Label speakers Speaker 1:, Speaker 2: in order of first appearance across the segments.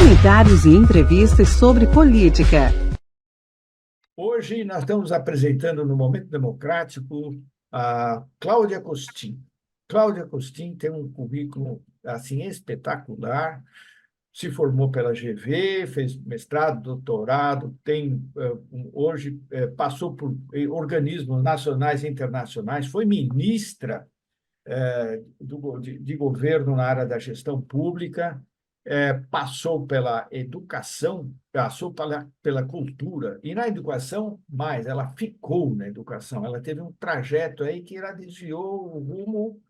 Speaker 1: Comentários e entrevistas sobre política.
Speaker 2: Hoje nós estamos apresentando no Momento Democrático a Cláudia Costin. Cláudia Costin tem um currículo assim espetacular, se formou pela GV, fez mestrado, doutorado, hoje passou por organismos nacionais e internacionais, foi ministra de governo na área da gestão pública, passou pela educação, passou pela cultura, e na educação, mais, ela ficou na educação, ela teve um trajeto aí que ela desviou o rumo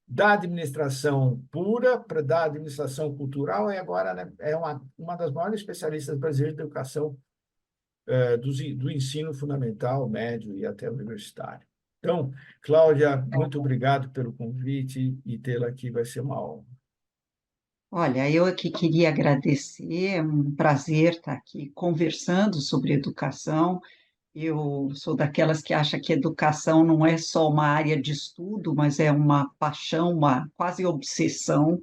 Speaker 2: da administração pura para da administração cultural, e agora, né, é uma das maiores especialistas brasileiras de educação, do ensino fundamental, médio e até universitário. Então, Cláudia, muito obrigado pelo convite e tê-la aqui vai ser uma honra.
Speaker 3: Olha, eu aqui queria agradecer, é um prazer estar aqui conversando sobre educação. Eu sou daquelas que acha que educação não é só uma área de estudo, mas é uma paixão, uma quase obsessão.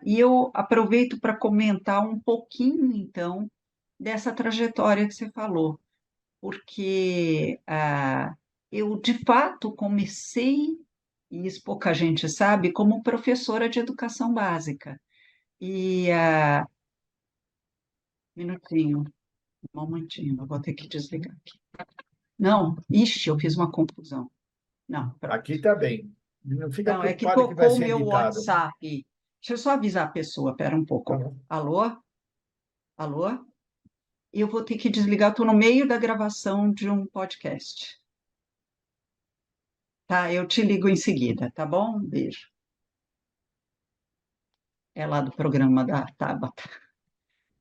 Speaker 3: E eu aproveito para comentar um pouquinho, então, dessa trajetória que você falou, porque eu, de fato, comecei, e isso pouca gente sabe, como professora de educação básica. E, minutinho, um momentinho, eu vou ter que desligar aqui. Não, ixi, eu fiz uma confusão. Não, pronto.
Speaker 2: Aqui está bem. Não fica
Speaker 3: Não, é que
Speaker 2: preocupado que vai
Speaker 3: tocou o
Speaker 2: ser
Speaker 3: meu
Speaker 2: editado.
Speaker 3: WhatsApp. Deixa eu só avisar a pessoa, pera um pouco.
Speaker 2: Tá bom.
Speaker 3: Alô? Alô? Eu vou ter que desligar, estou no meio da gravação de um podcast. Tá, eu te ligo em seguida, tá bom? Beijo. É lá do programa da Tabata.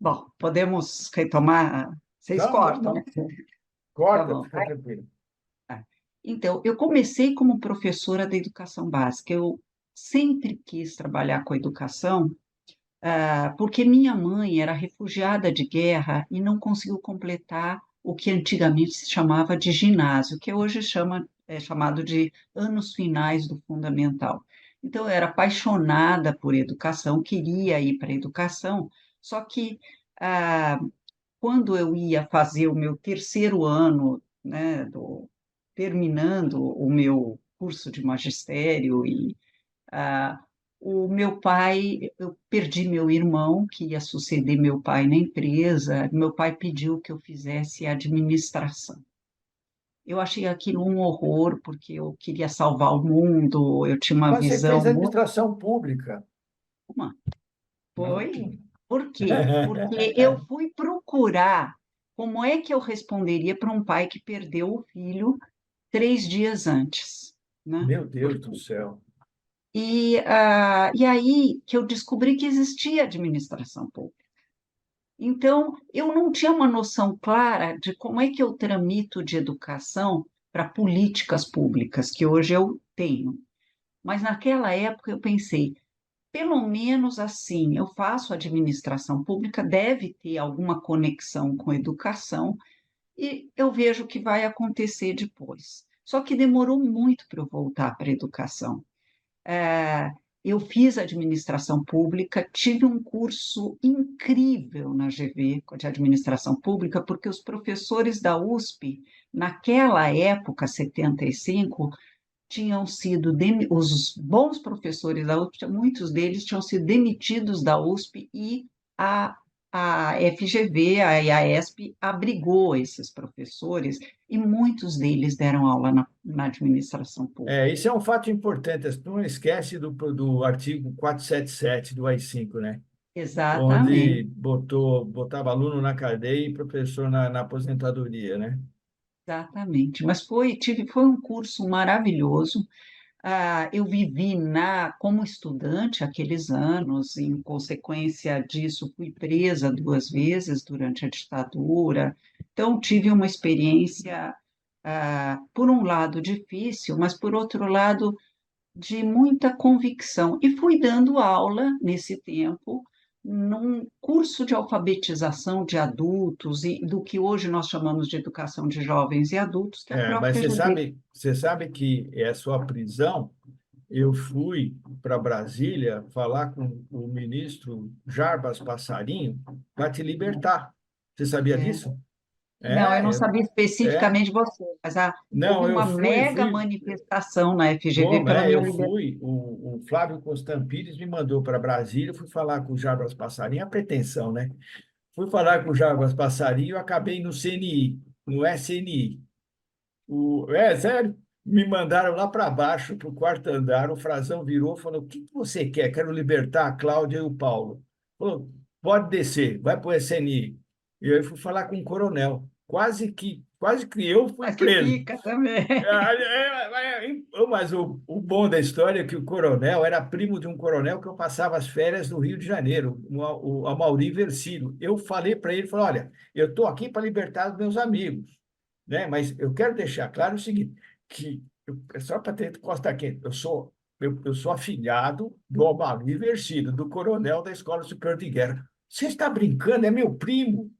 Speaker 3: Bom, podemos retomar? Vocês
Speaker 2: Não,
Speaker 3: cortam, né?
Speaker 2: não.
Speaker 3: Tá
Speaker 2: Corta,
Speaker 3: bom.
Speaker 2: fica tranquilo.
Speaker 3: Então, eu comecei como professora da educação básica. Eu sempre quis trabalhar com a educação, porque minha mãe era refugiada de guerra e não conseguiu completar o que antigamente se chamava de ginásio, que hoje é chamado de anos finais do fundamental. Então, eu era apaixonada por educação, queria ir para a educação, só que quando eu ia fazer o meu terceiro ano, né, terminando o meu curso de magistério ah, o meu pai, eu perdi meu irmão, que ia suceder meu pai na empresa. Meu pai pediu que eu fizesse administração. Eu achei aquilo um horror, porque eu queria salvar o mundo, eu tinha uma
Speaker 2: Mas você
Speaker 3: visão
Speaker 2: fez
Speaker 3: muito.
Speaker 2: administração pública.
Speaker 3: Foi? Por quê? Porque eu fui procurar como é que eu responderia para um pai que perdeu o filho 3 dias antes, né?
Speaker 2: Meu Deus do céu.
Speaker 3: E aí que eu descobri que existia administração pública. Então, eu não tinha uma noção clara de como é que eu tramito de educação para políticas públicas, que hoje eu tenho. Mas naquela época eu pensei, pelo menos assim, eu faço administração pública, deve ter alguma conexão com educação, e eu vejo o que vai acontecer depois. Só que demorou muito para eu voltar para a educação. Eu fiz administração pública, tive um curso incrível na GV de administração pública, porque os professores da USP, naquela época, 75, tinham sido, os bons professores da USP, muitos deles tinham sido demitidos da USP e a a FGV, a IASP, abrigou esses professores e muitos deles deram aula na administração pública.
Speaker 2: Isso é um fato importante. Não esquece do artigo 477 do AI-5, né? Onde
Speaker 3: Exatamente,
Speaker 2: botava aluno na cadeia e professor na aposentadoria, né?
Speaker 3: exatamente. Mas foi um curso maravilhoso. Eu vivi como estudante aqueles anos, em consequência disso, fui presa 2 vezes durante a ditadura. Então, tive uma experiência, por um lado, difícil, mas, por outro lado, de muita convicção. E fui dando aula nesse tempo, num curso de alfabetização de adultos e do que hoje nós chamamos de educação de jovens e adultos, que a
Speaker 2: Mas
Speaker 3: própria
Speaker 2: você
Speaker 3: GV.
Speaker 2: sabe que a sua prisão eu fui para Brasília falar com o ministro Jarbas Passarinho para te libertar. Você sabia
Speaker 3: É.
Speaker 2: disso?
Speaker 3: Não, eu não
Speaker 2: É,
Speaker 3: sabia
Speaker 2: é.
Speaker 3: especificamente de você, mas houve
Speaker 2: Não, eu
Speaker 3: uma
Speaker 2: fui,
Speaker 3: mega
Speaker 2: fui.
Speaker 3: manifestação na FGV
Speaker 2: Como
Speaker 3: pela
Speaker 2: é?
Speaker 3: minha
Speaker 2: Eu
Speaker 3: liberdade.
Speaker 2: fui. O Flávio Constant Pires me mandou para Brasília, eu fui falar com o Jarbas Passarinho, a pretensão, né? Fui falar com o Jarbas Passarinho, eu acabei no CNI, no SNI. Sério, me mandaram lá para baixo, para o quarto andar. O Frazão virou e falou: O que que você quer? Quero libertar a Cláudia e o Paulo. Falou: Pode descer, vai para o SNI. E eu fui falar com o coronel. Quase que eu fui
Speaker 3: Mas que
Speaker 2: preso.
Speaker 3: fica também.
Speaker 2: Mas o bom da história é que o coronel era primo de um coronel que eu passava as férias no Rio de Janeiro, o Amaury Versilo. Eu falei para ele, falei, olha, eu estou aqui para libertar os meus amigos, né? Mas eu quero deixar claro o seguinte, só para ter costa quente, eu sou afilhado do Amaury Versilo, do coronel da Escola Superior de Guerra. Você está brincando? É meu primo.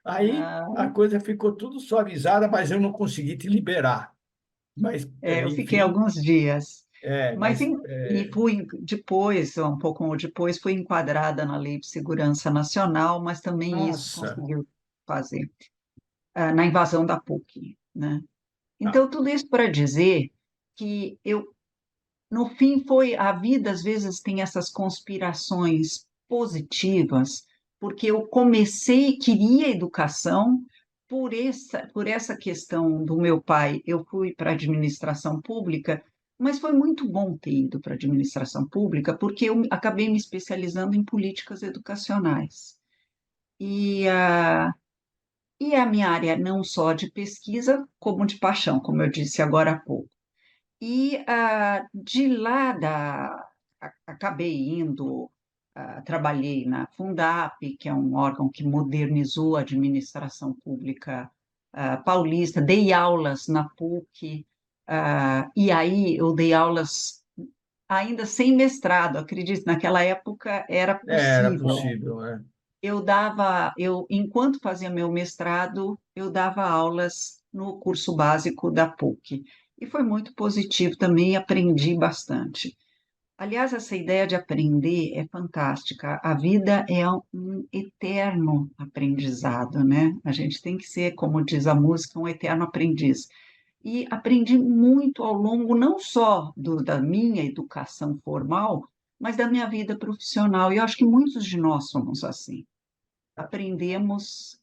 Speaker 2: Aí a
Speaker 3: Não,
Speaker 2: coisa ficou tudo suavizada, mas eu não consegui te liberar. Mas,
Speaker 3: eu fiquei
Speaker 2: enfim,
Speaker 3: alguns dias. Mas
Speaker 2: mas
Speaker 3: e fui depois, um pouco depois, fui enquadrada na Lei de Segurança Nacional, mas também isso
Speaker 2: nossa,
Speaker 3: conseguiu fazer na invasão da PUC, né?
Speaker 2: tá.
Speaker 3: Então, tudo isso para dizer que no fim, a vida às vezes tem essas conspirações positivas, porque eu comecei, queria educação, por essa questão do meu pai, eu fui para a administração pública, mas foi muito bom ter ido para a administração pública, porque eu acabei me especializando em políticas educacionais. E a minha área não só de pesquisa, como de paixão, como eu disse agora há pouco. E de lá acabei indo, trabalhei na Fundap, que é um órgão que modernizou a administração pública paulista, dei aulas na PUC, e aí eu dei aulas ainda sem mestrado, acredito, naquela época era
Speaker 2: Era
Speaker 3: possível.
Speaker 2: possível, é.
Speaker 3: Enquanto fazia meu mestrado, eu dava aulas no curso básico da PUC. E foi muito positivo também, aprendi bastante. Aliás, essa ideia de aprender é fantástica. A vida é um eterno aprendizado, né? A gente tem que ser, como diz a música, um eterno aprendiz. E aprendi muito ao longo, não só da minha educação formal, mas da minha vida profissional. E eu acho que muitos de nós somos assim. Aprendemos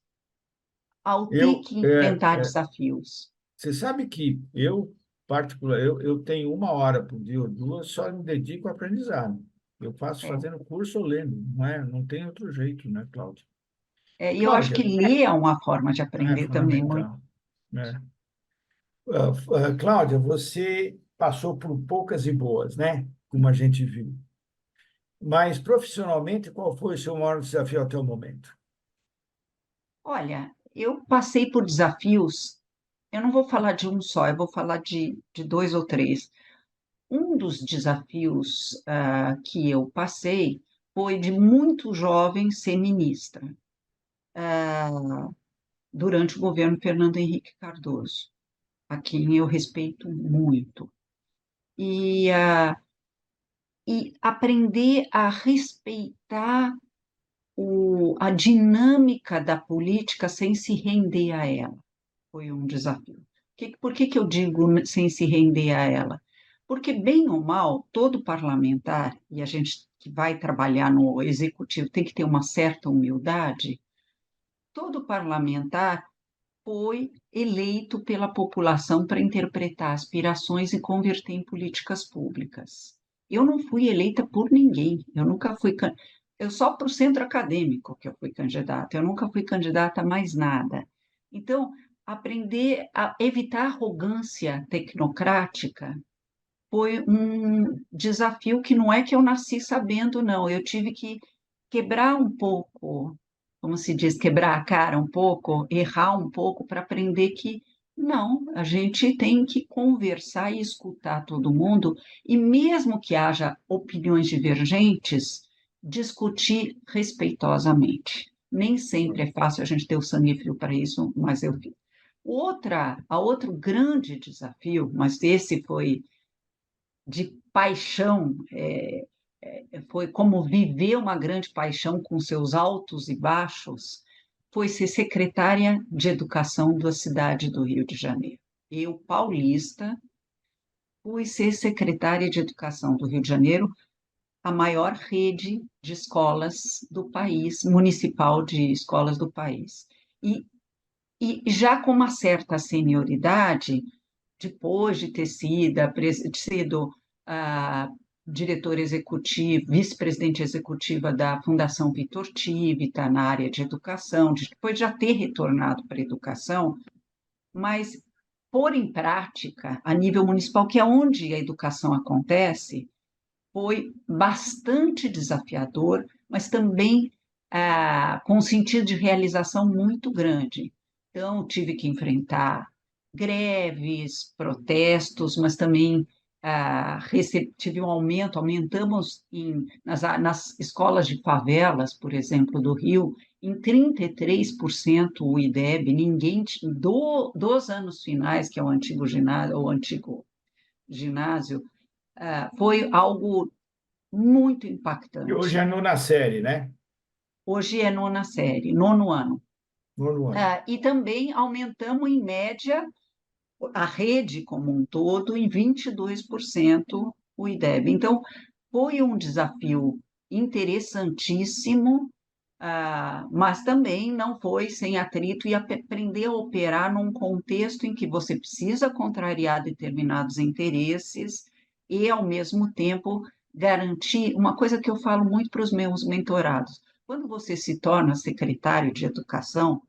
Speaker 3: ao ter
Speaker 2: Eu,
Speaker 3: que
Speaker 2: é,
Speaker 3: enfrentar
Speaker 2: é,
Speaker 3: desafios.
Speaker 2: Você sabe que eu tenho 1 hora por dia ou duas, só me dedico ao aprendizado. Eu faço
Speaker 3: É.
Speaker 2: fazendo curso ou lendo, não é? Não tem outro jeito, né, Cláudia?
Speaker 3: E eu acho que
Speaker 2: Cláudia,
Speaker 3: ler é uma forma de
Speaker 2: é
Speaker 3: aprender também muito.
Speaker 2: fundamental, né? Cláudia, você passou por poucas e boas, né? Como a gente viu. Mas profissionalmente, qual foi o seu maior desafio até o momento?
Speaker 3: Olha, eu passei por desafios, eu não vou falar de um só, eu vou falar de dois ou três. Um dos desafios que eu passei foi de muito jovem ser ministra, durante o governo Fernando Henrique Cardoso, a quem eu respeito muito. E, e aprender a respeitar a dinâmica da política sem se render a ela. Foi um desafio. Por que que eu digo sem se render a ela? Porque, bem ou mal, todo parlamentar, e a gente que vai trabalhar no executivo tem que ter uma certa humildade, todo parlamentar foi eleito pela população para interpretar aspirações e converter em políticas públicas. Eu não fui eleita por ninguém, eu nunca fui. Eu só para o centro acadêmico que eu fui candidata, eu nunca fui candidata a mais nada. Então, aprender a evitar arrogância tecnocrática foi um desafio que não é que eu nasci sabendo, não. Eu tive que quebrar um pouco, como se diz, quebrar a cara um pouco, errar um pouco para aprender que não, a gente tem que conversar e escutar todo mundo, e mesmo que haja opiniões divergentes, discutir respeitosamente. Nem sempre é fácil a gente ter o sangue frio para isso, mas eu fiz. Outro grande desafio, mas esse foi de paixão, foi como viver uma grande paixão com seus altos e baixos, foi ser secretária de Educação da cidade do Rio de Janeiro. Eu, paulista, fui ser secretária de Educação do Rio de Janeiro, a maior rede de escolas do país, municipal de escolas do país. E, e já com uma certa senioridade, depois de ter sido diretora executiva, vice-presidente executiva da Fundação Vitor Tivita, na área de educação, depois de já ter retornado para a educação, mas pôr em prática, a nível municipal, que é onde a educação acontece, foi bastante desafiador, mas também com um sentido de realização muito grande. Então, tive que enfrentar greves, protestos, mas também tive um aumento, aumentamos nas escolas de favelas, por exemplo, do Rio, em 33% o IDEB, ninguém, dos anos finais, que é o antigo ginásio, foi algo muito
Speaker 2: E hoje é
Speaker 3: impactante.
Speaker 2: a nona série, né?
Speaker 3: Hoje é nona série, nono ano.
Speaker 2: Nono ano.
Speaker 3: E também aumentamos, em média, a rede como um todo, em 22% o IDEB. Então, foi um desafio interessantíssimo, mas também não foi sem atrito e aprender a operar num contexto em que você precisa contrariar determinados interesses e, ao mesmo tempo, garantir uma coisa que eu falo muito para os meus mentorados. Quando você se torna secretário de educação,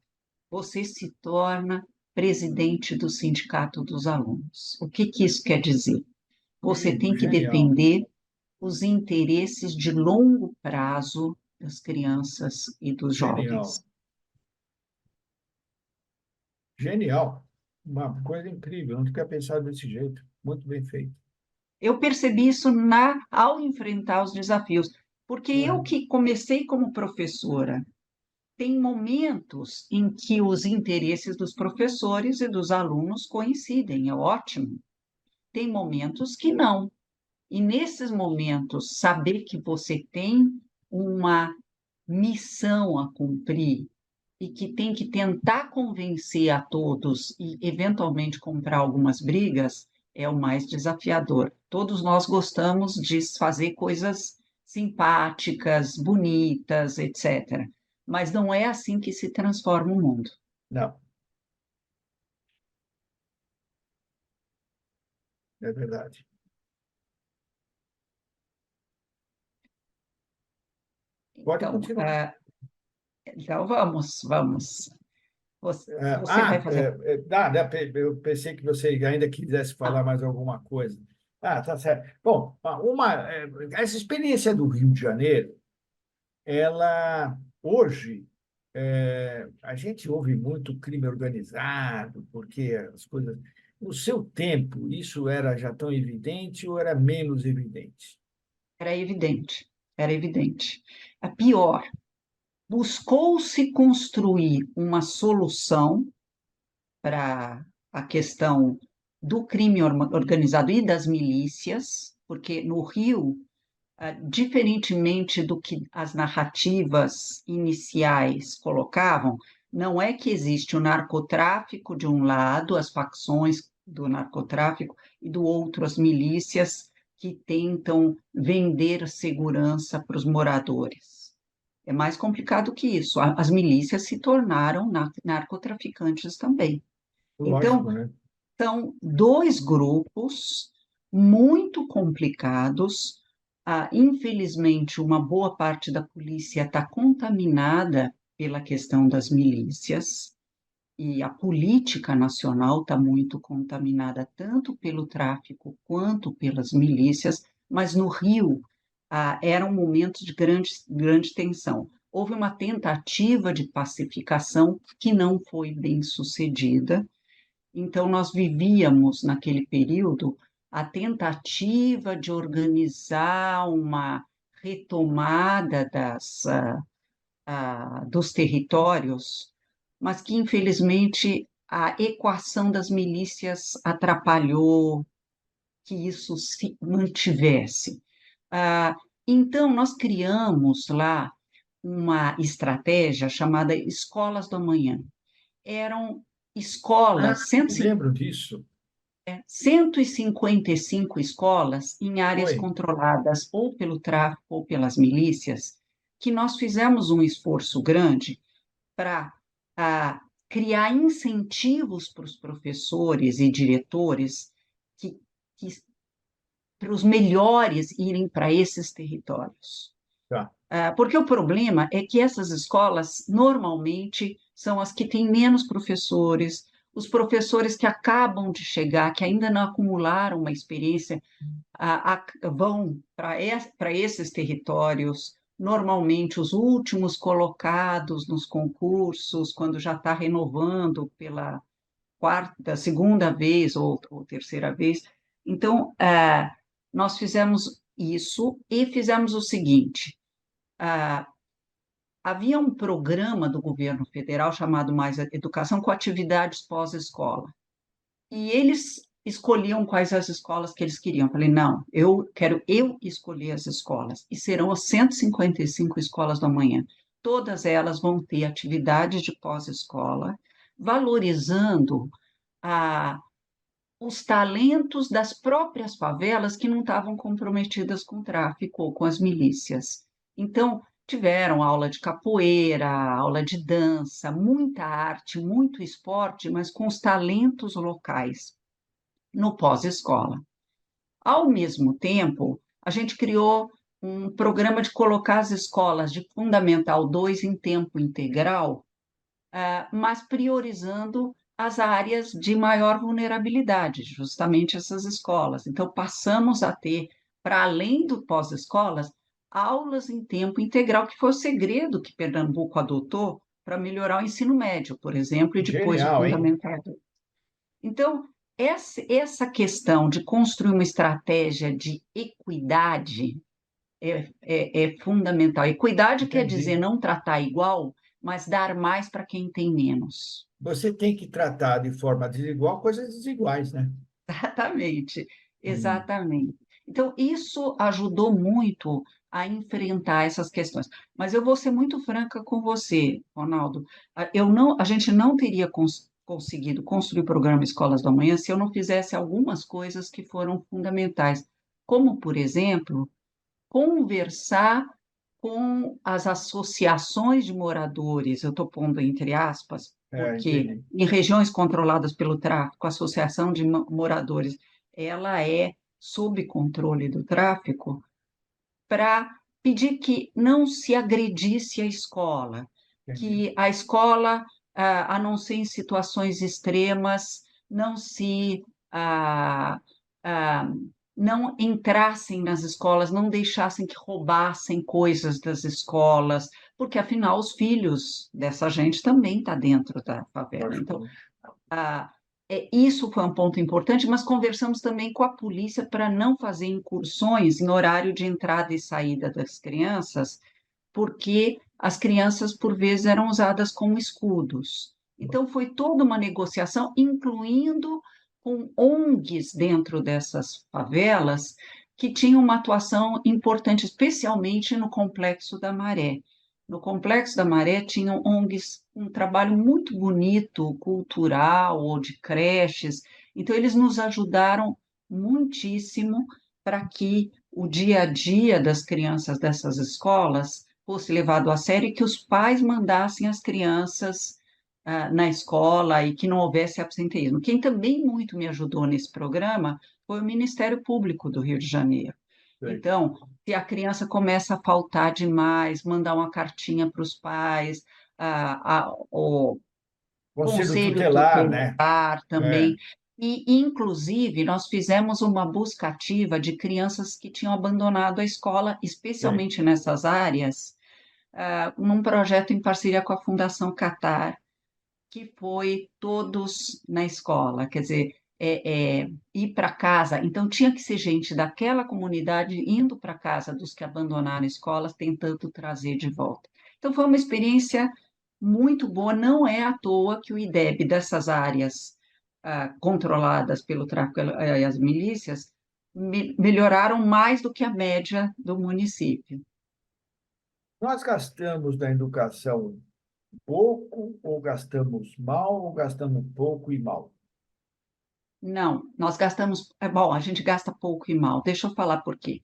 Speaker 3: você se torna presidente do sindicato dos alunos. O que que isso quer dizer? Você tem que
Speaker 2: Genial,
Speaker 3: defender os interesses de longo prazo das crianças e dos
Speaker 2: genial,
Speaker 3: jovens.
Speaker 2: genial. Uma coisa incrível, não tinha pensado desse jeito. Muito bem feito.
Speaker 3: Eu percebi isso ao enfrentar os desafios, porque eu
Speaker 2: É,
Speaker 3: que comecei como professora, tem momentos em que os interesses dos professores e dos alunos coincidem, é ótimo. Tem momentos que não. E nesses momentos, saber que você tem uma missão a cumprir e que tem que tentar convencer a todos e, eventualmente, comprar algumas brigas, é o mais desafiador. Todos nós gostamos de fazer coisas simpáticas, bonitas, etc. Mas não é assim que se transforma o mundo.
Speaker 2: não, é verdade. Pode
Speaker 3: Então,
Speaker 2: continuar.
Speaker 3: vamos. Você vai fazer.
Speaker 2: Eu pensei que você ainda quisesse
Speaker 3: Ah,
Speaker 2: falar mais alguma coisa. Ah, tá certo. Bom, essa experiência do Rio de Janeiro, ela hoje a gente ouve muito crime organizado, porque as coisas. No seu tempo, isso era já tão evidente ou era menos evidente?
Speaker 3: era evidente, era evidente. A pior, buscou-se construir uma solução para a questão do crime organizado e das milícias, porque no Rio, diferentemente do que as narrativas iniciais colocavam, não é que existe o narcotráfico de um lado, as facções do narcotráfico, e do outro as milícias que tentam vender segurança para os moradores. É mais complicado que isso. As milícias se tornaram narcotraficantes também. Então,
Speaker 2: Lógico, né?
Speaker 3: são dois grupos muito complicados. Infelizmente, uma boa parte da polícia está contaminada pela questão das milícias, e a política nacional está muito contaminada tanto pelo tráfico quanto pelas milícias, mas no Rio eram momentos de grande tensão. Houve uma tentativa de pacificação que não foi bem sucedida, então, nós vivíamos, naquele período, a tentativa de organizar uma retomada dos territórios, mas que, infelizmente, a equação das milícias atrapalhou, que isso se mantivesse. Então, nós criamos lá uma estratégia chamada Escolas do Amanhã. Eram
Speaker 2: Ah,
Speaker 3: escolas,
Speaker 2: eu lembro disso.
Speaker 3: 155 escolas em áreas
Speaker 2: Foi.
Speaker 3: controladas ou pelo tráfico ou pelas milícias, que nós fizemos um esforço grande para criar incentivos para os professores e diretores que para os melhores irem para esses territórios.
Speaker 2: Tá.
Speaker 3: Porque o problema é que essas escolas, normalmente, são as que têm menos professores, os professores que acabam de chegar, que ainda não acumularam uma experiência, vão para esses territórios, normalmente os últimos colocados nos concursos, quando já está renovando pela segunda vez ou terceira vez. Então, nós fizemos isso e fizemos o seguinte: havia um programa do governo federal chamado Mais Educação com atividades pós-escola. E eles escolhiam quais as escolas que eles queriam. Eu falei, não, eu quero escolher as escolas. E serão as 155 escolas do amanhã. Todas elas vão ter atividades de pós-escola, valorizando a, os talentos das próprias favelas que não estavam comprometidas com o tráfico ou com as milícias. Então, tiveram aula de capoeira, aula de dança, muita arte, muito esporte, mas com os talentos locais no pós-escola. Ao mesmo tempo, a gente criou um programa de colocar as escolas de Fundamental 2 em tempo integral, mas priorizando as áreas de maior vulnerabilidade, justamente essas escolas. Então, passamos a ter, para além do pós-escolas, aulas em tempo integral, que foi o segredo que Pernambuco adotou para melhorar o ensino médio, por exemplo, e depois o
Speaker 2: Genial, hein?
Speaker 3: fundamental. Então, essa questão de construir uma estratégia de equidade é fundamental. Equidade quer dizer
Speaker 2: Entendi.
Speaker 3: não tratar igual, mas dar mais para quem tem menos.
Speaker 2: Você tem que tratar de forma desigual coisas desiguais, né?
Speaker 3: Exatamente,
Speaker 2: Hum.
Speaker 3: exatamente. Então, isso ajudou muito a enfrentar essas questões. Mas eu vou ser muito franca com você, Ronaldo. A gente não teria conseguido construir o programa Escolas do Amanhã se eu não fizesse algumas coisas que foram fundamentais, como, por exemplo, conversar com as associações de moradores, eu estou pondo entre aspas, porque
Speaker 2: Entendi.
Speaker 3: em regiões controladas pelo tráfico, a associação de moradores, ela é sob controle do tráfico, para pedir que não se agredisse a escola,
Speaker 2: Entendi.
Speaker 3: que a escola, a não ser em situações extremas, não se ah, ah, não entrassem nas escolas, não deixassem que roubassem coisas das escolas, porque afinal os filhos dessa gente também estão dentro da favela. Então,
Speaker 2: Lógico.
Speaker 3: isso foi um ponto importante, mas conversamos também com a polícia para não fazer incursões em horário de entrada e saída das crianças, porque as crianças, por vezes, eram usadas como escudos. Então, foi toda uma negociação, incluindo com ONGs dentro dessas favelas, que tinham uma atuação importante, especialmente no Complexo da Maré. No Complexo da Maré tinham ONGs, um trabalho muito bonito, cultural ou de creches. Então, eles nos ajudaram muitíssimo para que o dia a dia das crianças dessas escolas fosse levado a sério e que os pais mandassem as crianças na escola e que não houvesse absenteísmo. Quem também muito me ajudou nesse programa foi o Ministério Público do Rio de Janeiro.
Speaker 2: Sei.
Speaker 3: Então, se a criança começa a faltar demais, mandar uma cartinha para os pais, o
Speaker 2: Conselho
Speaker 3: conselho
Speaker 2: tutelar, né?
Speaker 3: tutelar também.
Speaker 2: É.
Speaker 3: E, inclusive, nós fizemos uma busca ativa de crianças que tinham abandonado a escola,
Speaker 2: Sei.
Speaker 3: especialmente nessas áreas, num projeto em parceria com a Fundação Qatar, que foi todos na escola, quer dizer, ir para casa. Então, tinha que ser gente daquela comunidade indo para casa dos que abandonaram escolas, tentando trazer de volta. Então, foi uma experiência muito boa. Não é à toa que o IDEB dessas áreas controladas pelo tráfico e as milícias melhoraram mais do que a média do município.
Speaker 2: Nós gastamos na educação pouco, ou gastamos mal, ou gastamos pouco e mal?
Speaker 3: Não, nós gastamos. Bom, a gente gasta pouco e mal. Deixa eu falar por quê.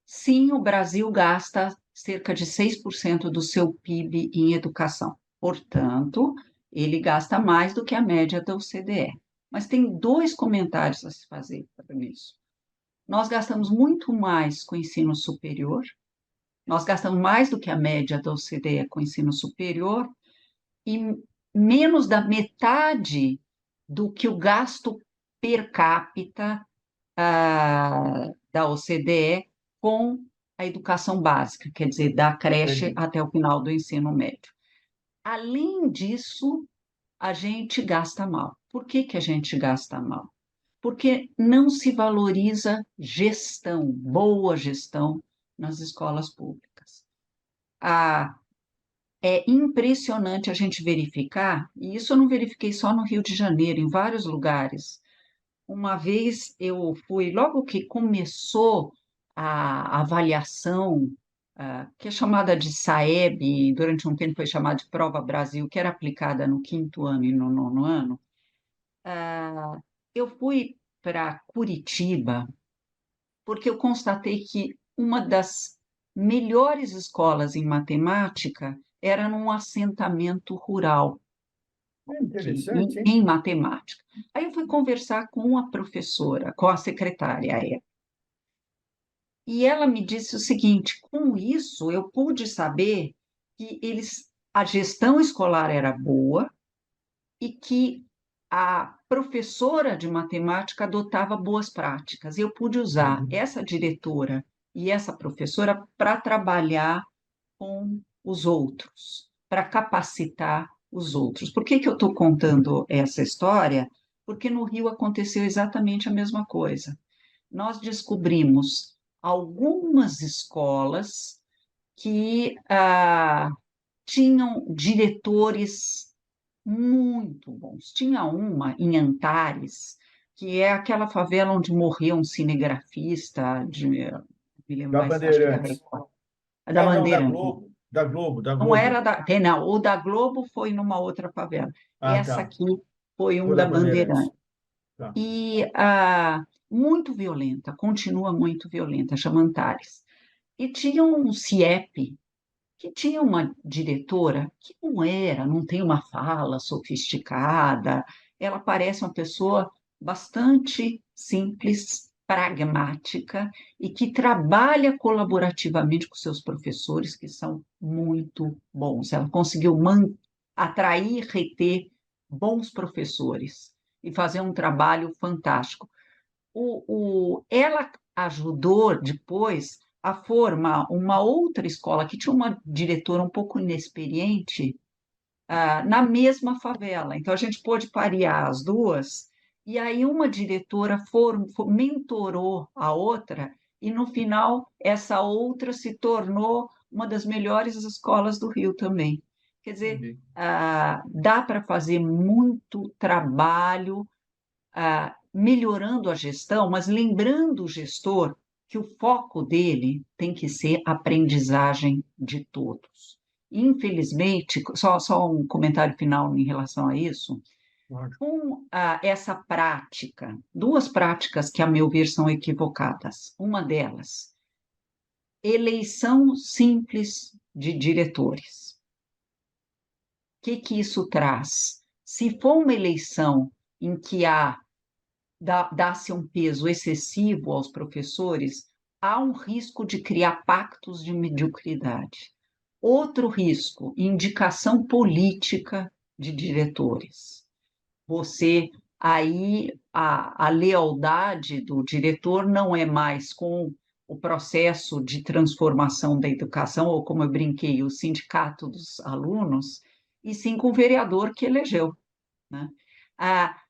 Speaker 3: Sim, o Brasil gasta cerca de 6% do seu PIB em educação. Portanto, ele gasta mais do que a média da OCDE. Mas tem dois comentários a se fazer para isso. Nós gastamos muito mais com ensino superior, nós gastamos mais do que a média da OCDE com ensino superior e menos da metade do que o gasto per capita da OCDE com a educação básica, quer dizer, da creche
Speaker 2: Entendi.
Speaker 3: até o final do ensino médio. Além disso, a gente gasta mal. Por que que a gente gasta mal? Porque não se valoriza gestão, boa gestão nas escolas públicas. Ah, é impressionante a gente verificar, e isso eu não verifiquei só no Rio de Janeiro, em vários lugares. Uma vez eu fui, logo que começou a avaliação, que é chamada de SAEB, durante um tempo foi chamada de Prova Brasil, que era aplicada no quinto ano e no nono ano, eu fui para Curitiba, porque eu constatei que uma das melhores escolas em matemática era num assentamento rural,
Speaker 2: É
Speaker 3: que,
Speaker 2: interessante, hein?
Speaker 3: em matemática. Aí eu fui conversar com a professora, com a secretária, e ela me disse o seguinte: com isso eu pude saber que a gestão escolar era boa e que a professora de matemática adotava boas práticas. Eu pude usar
Speaker 2: Uhum.
Speaker 3: essa diretora e essa professora para trabalhar com os outros, para capacitar os outros. Por que que eu estou contando essa história? Porque no Rio aconteceu exatamente a mesma coisa. Nós descobrimos algumas escolas que tinham diretores muito bons. Tinha uma em Antares, que é aquela favela onde morreu um cinegrafista, me lembro
Speaker 2: Da
Speaker 3: mais, acho que da
Speaker 2: Bandeirantes.
Speaker 3: Record, da
Speaker 2: Não, não, da
Speaker 3: Bandeirante.
Speaker 2: Globo. Da Globo, da
Speaker 3: Não era
Speaker 2: Globo.
Speaker 3: não, o da Globo foi numa outra favela.
Speaker 2: Ah,
Speaker 3: Essa
Speaker 2: tá.
Speaker 3: aqui foi um
Speaker 2: Foi da
Speaker 3: da
Speaker 2: Bandeirantes.
Speaker 3: Bandeirante.
Speaker 2: Tá.
Speaker 3: E muito violenta, continua muito violenta, chama Antares. E tinha um CIEP, que tinha uma diretora que não tem uma fala sofisticada, ela parece uma pessoa bastante simples, pragmática e que trabalha colaborativamente com seus professores, que são muito bons. Ela conseguiu atrair e reter bons professores e fazer um trabalho fantástico. Ela ajudou depois a formar uma outra escola que tinha uma diretora um pouco inexperiente, na mesma favela. Então a gente pôde parear as duas, e aí uma diretora mentorou a outra, e no final essa outra se tornou uma das melhores escolas do Rio também. Quer dizer,
Speaker 2: Entendi.
Speaker 3: dá para fazer muito trabalho melhorando a gestão, mas lembrando o gestor que o foco dele tem que ser a aprendizagem de todos. Infelizmente, só um comentário final em relação a isso,
Speaker 2: Lógico.
Speaker 3: com essa prática, duas práticas que, a meu ver, são equivocadas. Uma delas, eleição simples de diretores. O que que isso traz? Se for uma eleição em que dá-se um peso excessivo aos professores, há um risco de criar pactos de mediocridade. Outro risco, indicação política de diretores. A lealdade do diretor não é mais com o processo de transformação da educação, ou como eu brinquei, o sindicato dos alunos, e sim com o vereador que elegeu, né? Ah,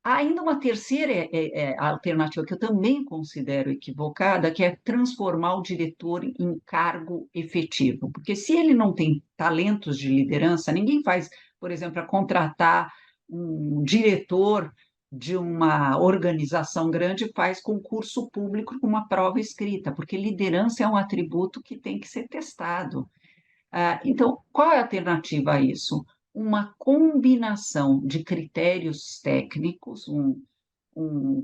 Speaker 3: Há ainda uma terceira alternativa que eu também considero equivocada, que é transformar o diretor em cargo efetivo. Porque se ele não tem talentos de liderança, ninguém faz, por exemplo, a contratar um diretor de uma organização grande faz concurso público com uma prova escrita, porque liderança é um atributo que tem que ser testado. Então, qual é a alternativa a isso? Uma combinação de critérios técnicos,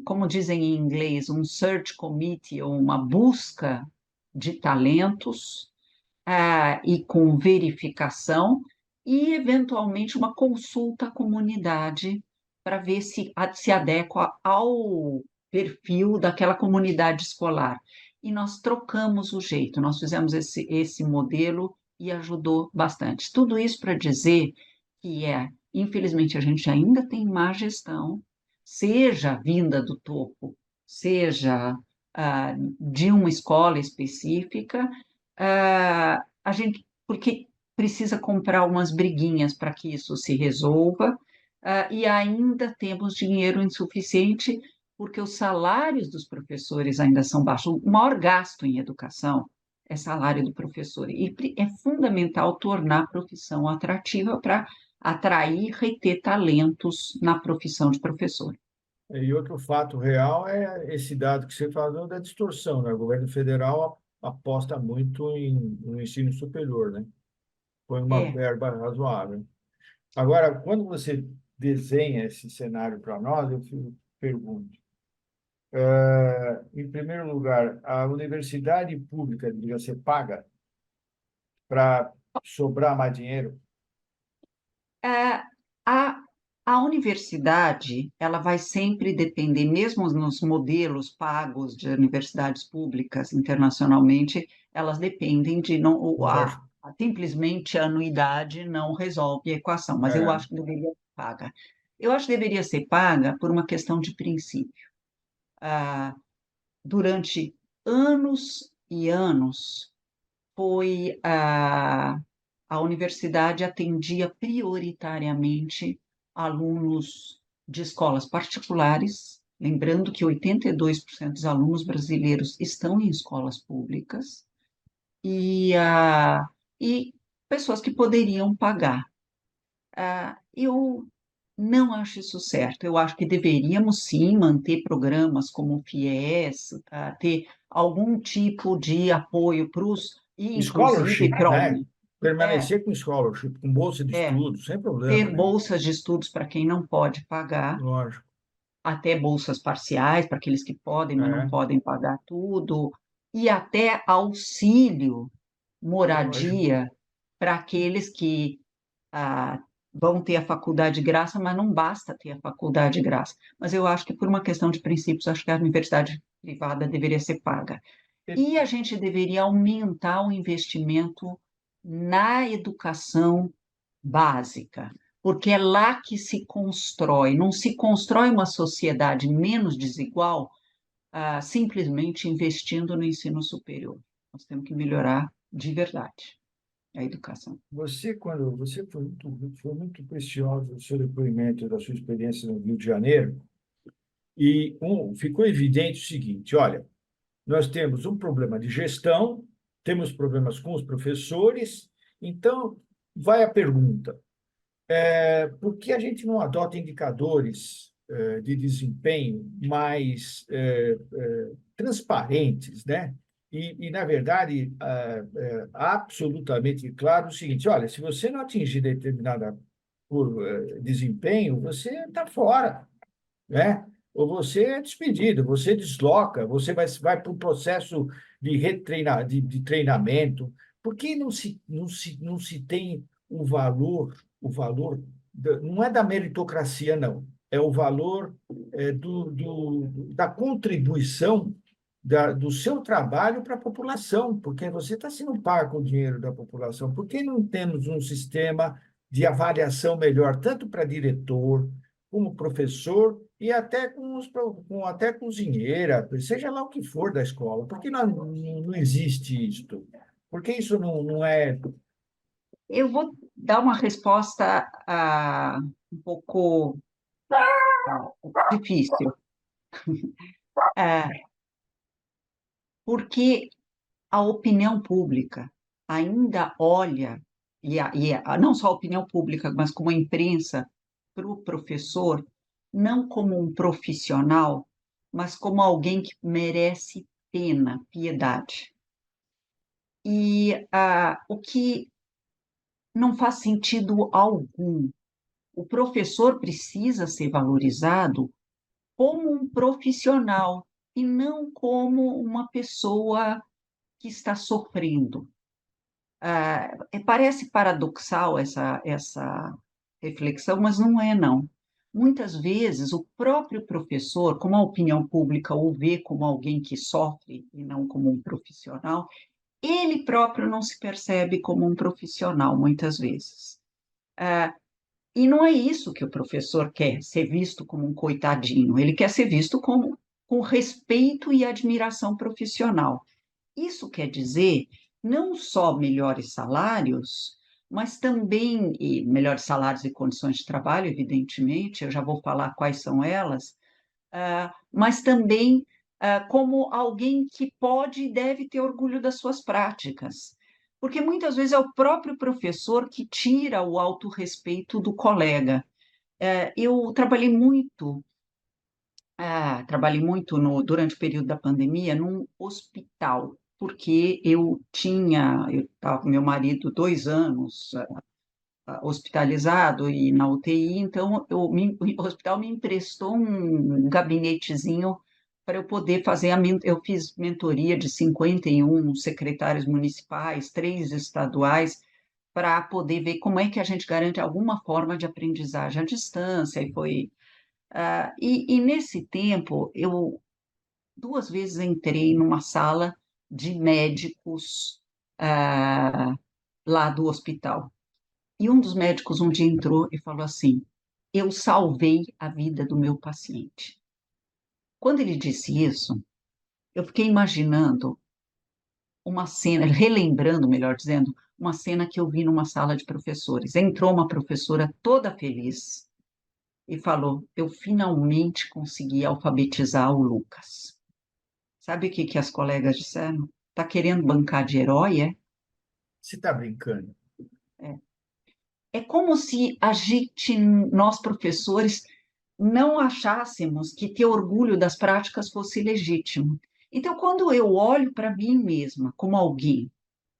Speaker 3: como dizem em inglês, um search committee, ou uma busca de talentos, e com verificação, e, eventualmente, uma consulta à comunidade para ver se adequa ao perfil daquela comunidade escolar. E nós trocamos o jeito, nós fizemos esse modelo e ajudou bastante. Tudo isso para dizer que infelizmente, a gente ainda tem má gestão, seja vinda do topo, seja de uma escola específica, a gente, porque precisa comprar umas briguinhas para que isso se resolva, e ainda temos dinheiro insuficiente, porque os salários dos professores ainda são baixos. O maior gasto em educação é salário do professor, e é fundamental tornar a profissão atrativa para atrair e reter talentos na profissão de professor.
Speaker 2: E outro fato real é esse dado que você falou da distorção, né? O governo federal aposta muito no ensino superior, né? Põe uma
Speaker 3: É,
Speaker 2: verba razoável. Agora, quando você desenha esse cenário para nós, eu pergunto, em primeiro lugar, a universidade pública deveria ser paga para sobrar mais dinheiro?
Speaker 3: É, a, a universidade, ela vai sempre depender, mesmo nos modelos pagos de universidades públicas internacionalmente, elas dependem de não,
Speaker 2: Lógico.
Speaker 3: simplesmente a anuidade não resolve a equação, mas eu
Speaker 2: É,
Speaker 3: acho que deveria ser paga. Eu acho que deveria ser paga por uma questão de princípio. Ah, Durante anos e anos, foi a universidade atendia prioritariamente alunos de escolas particulares, lembrando que 82% dos alunos brasileiros estão em escolas públicas, e pessoas que poderiam pagar. Eu não acho isso certo. Eu acho que deveríamos sim manter programas como o FIES, ter algum tipo de apoio para os, e inclusive
Speaker 2: scholarship,
Speaker 3: para
Speaker 2: né?
Speaker 3: é,
Speaker 2: Permanecer com scholarship, com bolsa de
Speaker 3: é,
Speaker 2: estudo, sem problema,
Speaker 3: ter
Speaker 2: né?
Speaker 3: bolsas de estudos para quem não pode pagar,
Speaker 2: Lógico.
Speaker 3: até bolsas parciais para aqueles que podem, mas não
Speaker 2: É,
Speaker 3: podem pagar tudo, e até auxílio
Speaker 2: lógico.
Speaker 3: moradia para aqueles que vão ter a faculdade de graça, mas não basta ter a faculdade de graça. Mas eu acho que, por uma questão de princípios, acho que a universidade privada deveria ser paga.
Speaker 2: E
Speaker 3: E a gente deveria aumentar o investimento na educação básica, porque é lá que se constrói. Não se constrói uma sociedade menos desigual, simplesmente investindo no ensino superior. Nós temos que melhorar de verdade a educação.
Speaker 2: quando você foi muito precioso o seu depoimento da sua experiência no Rio de Janeiro, e ficou evidente o seguinte: olha, nós temos um problema de gestão, temos problemas com os professores, então vai a pergunta: por que a gente não adota indicadores de desempenho mais transparentes, né? Na verdade, absolutamente claro o seguinte: olha, se você não atingir determinada desempenho, você está fora, né? Ou você é despedido, você desloca, você vai para um processo de treinamento. Por que não se tem o valor não é da meritocracia, não, é o valor da contribuição do seu trabalho para a população, porque você está sendo pago com o dinheiro da população. Por que não temos um sistema de avaliação melhor, tanto para diretor, como professor e até até cozinheira, seja lá o que for da escola? Por que não existe isto? Por que isso não é.
Speaker 3: Eu vou dar uma resposta um pouco difícil, é, porque a opinião pública ainda olha, não só a opinião pública, mas como a imprensa, para o professor não como um profissional, mas como alguém que merece pena, piedade. E o que não faz sentido algum. O professor precisa ser valorizado como um profissional e não como uma pessoa que está sofrendo. Parece paradoxal essa reflexão, mas não é, não. Muitas vezes, o próprio professor, como a opinião pública o vê como alguém que sofre e não como um profissional, ele próprio não se percebe como um profissional, muitas vezes. E não é isso que o professor quer, ser visto como um coitadinho, ele quer ser visto como, com respeito e admiração profissional. Isso quer dizer não só melhores salários, mas também e melhores salários e condições de trabalho, evidentemente, eu já vou falar quais são elas, mas também como alguém que pode e deve ter orgulho das suas práticas. Porque muitas vezes é o próprio professor que tira o autorrespeito do colega. Eu trabalhei muito durante o período da pandemia num hospital, porque eu estava com meu marido 2 anos hospitalizado e na UTI, então o hospital me emprestou um gabinetezinho para eu poder fazer eu fiz mentoria de 51 secretários municipais, 3 estaduais, para poder ver como é que a gente garante alguma forma de aprendizagem à distância, e nesse tempo eu 2 vezes entrei numa sala de médicos lá do hospital. E um dos médicos um dia entrou e falou assim: eu salvei a vida do meu paciente. Quando ele disse isso, eu fiquei imaginando uma cena, relembrando, melhor dizendo, uma cena que eu vi numa sala de professores. Entrou uma professora toda feliz e falou: eu finalmente consegui alfabetizar o Lucas. Sabe o que que as colegas disseram? Tá querendo bancar de herói, é?
Speaker 2: Você está brincando?
Speaker 3: É. É como se nós professores, não achássemos que ter orgulho das práticas fosse legítimo. Então, quando eu olho para mim mesma como alguém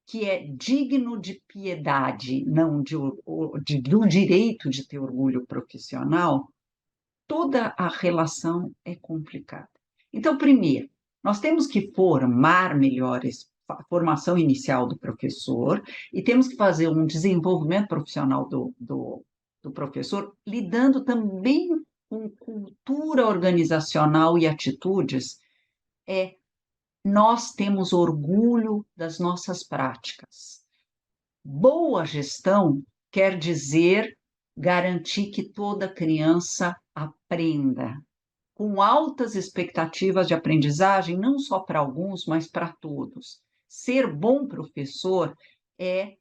Speaker 3: que é digno de piedade, não do direito de ter orgulho profissional, toda a relação é complicada. Então, primeiro, nós temos que formar melhores a formação inicial do professor e temos que fazer um desenvolvimento profissional do professor, lidando também com cultura organizacional e atitudes. Nós temos orgulho das nossas práticas. Boa gestão quer dizer garantir que toda criança aprenda, com altas expectativas de aprendizagem, não só para alguns, mas para todos. Ser bom professor é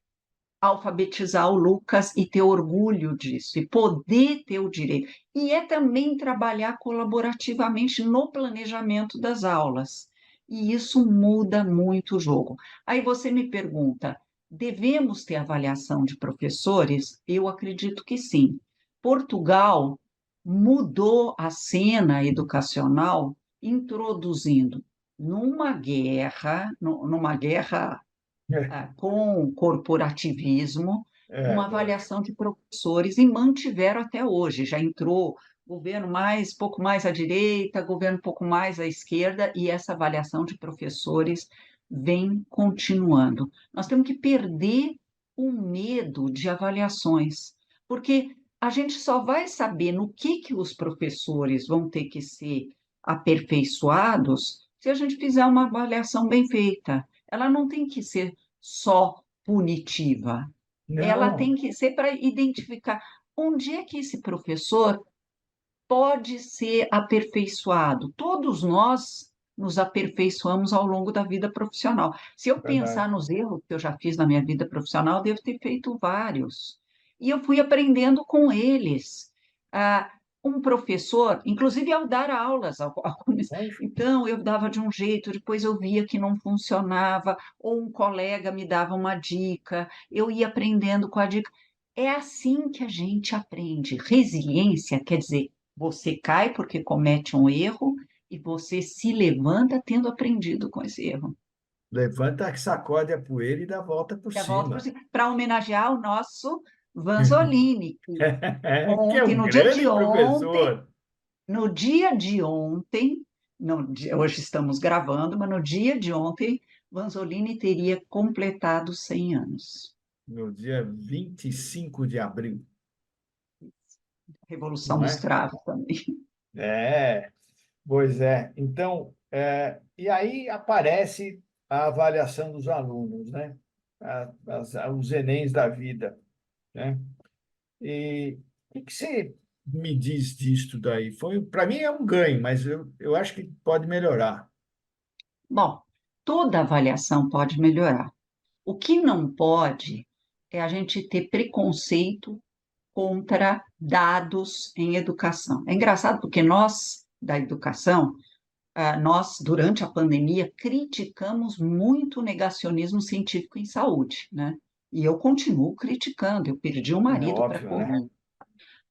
Speaker 3: alfabetizar o Lucas e ter orgulho disso, e poder ter o direito. E é também trabalhar colaborativamente no planejamento das aulas. E isso muda muito o jogo. Aí você me pergunta, devemos ter avaliação de professores? Eu acredito que sim. Portugal mudou a cena educacional introduzindo numa guerra com corporativismo, uma
Speaker 2: Lógico.
Speaker 3: avaliação de professores e mantiveram até hoje. Já entrou governo pouco mais à direita, governo um pouco mais à esquerda, e essa avaliação de professores vem continuando. Nós temos que perder o medo de avaliações, porque a gente só vai saber no que os professores vão ter que ser aperfeiçoados se a gente fizer uma avaliação bem feita. Ela não tem que ser só punitiva. Ela
Speaker 2: Não,
Speaker 3: tem que ser para identificar onde é que esse professor pode ser aperfeiçoado. Todos nós nos aperfeiçoamos ao longo da vida profissional. Se eu
Speaker 2: verdade.
Speaker 3: pensar nos erros que eu já fiz na minha vida profissional, eu devo ter feito vários. E eu fui aprendendo com eles. Um professor, inclusive ao dar aulas,
Speaker 2: Lógico.
Speaker 3: então eu dava de um jeito, depois eu via que não funcionava, ou um colega me dava uma dica, eu ia aprendendo com a dica. É assim que a gente aprende. Resiliência quer dizer Você cai porque comete um erro e você se levanta tendo aprendido com esse erro.
Speaker 2: Levanta, sacode a poeira e dá a volta por
Speaker 3: E a volta
Speaker 2: cima.
Speaker 3: para homenagear o nosso Vanzolini, que
Speaker 2: Que é
Speaker 3: ontem,
Speaker 2: um grande professor.
Speaker 3: no dia de ontem, hoje estamos gravando, mas no dia de ontem, Vanzolini teria completado 100 anos.
Speaker 2: No dia 25 de abril,
Speaker 3: Revolução
Speaker 2: não
Speaker 3: dos
Speaker 2: é?
Speaker 3: Cravos também.
Speaker 2: É, pois é. Então, e aí aparece a avaliação dos alunos, né? Os Enems da vida, né? E o que você me diz disto daí? Para mim é um ganho, mas eu acho que pode melhorar.
Speaker 3: Bom, toda avaliação pode melhorar. O que não pode é a gente ter preconceito contra dados em educação. É engraçado porque nós, da educação, nós, durante a pandemia, criticamos muito o negacionismo científico em saúde, né? E eu continuo criticando. Eu perdi o
Speaker 2: É
Speaker 3: marido para
Speaker 2: óbvio, né?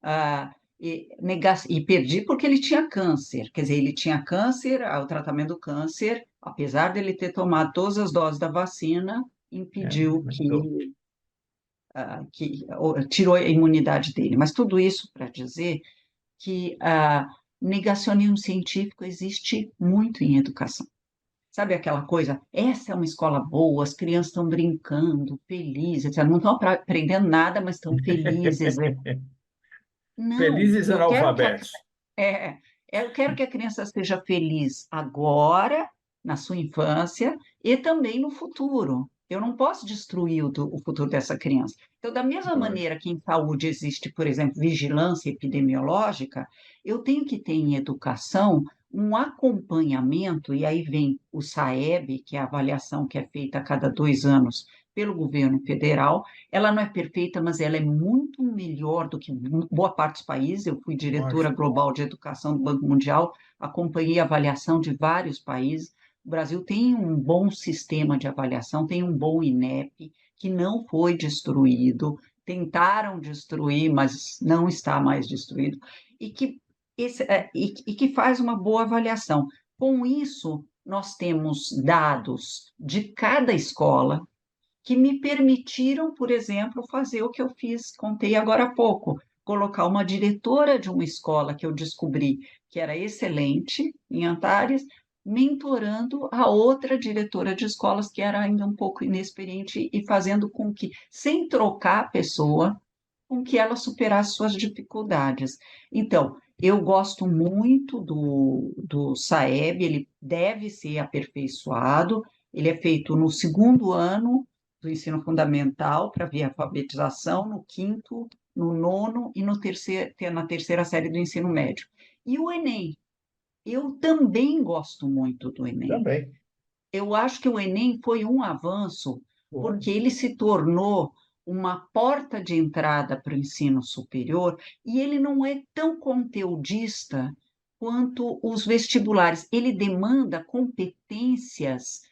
Speaker 3: Covid. E perdi porque ele tinha câncer. Quer dizer, ele tinha câncer, o tratamento do câncer, apesar dele ter tomado todas as doses da vacina, impediu
Speaker 2: Aumentou.
Speaker 3: tirou a imunidade dele. Mas tudo isso para dizer que negacionismo científico existe muito em educação. Sabe aquela coisa? Essa é uma escola boa, as crianças estão brincando, felizes, etc. Não estão aprendendo nada, mas estão felizes. Não,
Speaker 2: Felizes analfabetos.
Speaker 3: é, eu quero que a criança seja feliz agora, na sua infância, e também no futuro. Eu não posso destruir o futuro dessa criança. Então, da mesma
Speaker 2: Lógico.
Speaker 3: maneira que em saúde existe, por exemplo, vigilância epidemiológica, eu tenho que ter em educação um acompanhamento, e aí vem o SAEB, que é a avaliação que é feita a cada 2 anos pelo governo federal. Ela não é perfeita, mas ela é muito melhor do que boa parte dos países. Eu fui diretora
Speaker 2: Lógico.
Speaker 3: global de educação do Banco Mundial, acompanhei a avaliação de vários países. O Brasil tem um bom sistema de avaliação, tem um bom INEP, que não foi destruído, tentaram destruir, mas não está mais destruído, e que faz uma boa avaliação. Com isso, nós temos dados de cada escola, que me permitiram, por exemplo, fazer o que eu fiz, contei agora há pouco, colocar uma diretora de uma escola que eu descobri que era excelente em Antares, mentorando a outra diretora de escolas que era ainda um pouco inexperiente e fazendo com que, sem trocar a pessoa, com que ela superasse suas dificuldades. Então, eu gosto muito do SAEB, ele deve ser aperfeiçoado, ele é feito no segundo ano do ensino fundamental para via alfabetização, no quinto, no nono e na terceira série do ensino médio. E o Enem, eu também gosto muito do Enem.
Speaker 2: Também.
Speaker 3: Eu acho que o Enem foi um avanço,
Speaker 2: Foi.
Speaker 3: porque ele se tornou uma porta de entrada para o ensino superior e ele não é tão conteudista quanto os vestibulares. Ele demanda competências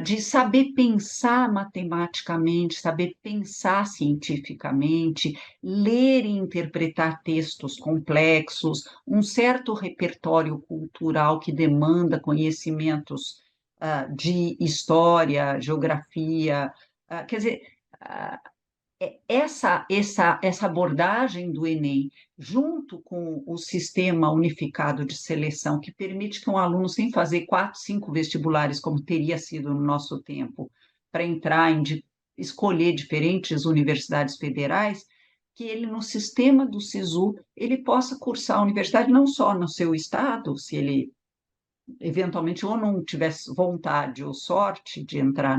Speaker 3: de saber pensar matematicamente, saber pensar cientificamente, ler e interpretar textos complexos, um certo repertório cultural que demanda conhecimentos de história, geografia, quer dizer, ah, essa abordagem do Enem, junto com o sistema unificado de seleção, que permite que um aluno, sem fazer 4, 5 vestibulares, como teria sido no nosso tempo, para entrar escolher diferentes universidades federais, que ele, no sistema do SISU, ele possa cursar a universidade não só no seu estado, se ele eventualmente ou não tivesse vontade ou sorte de entrar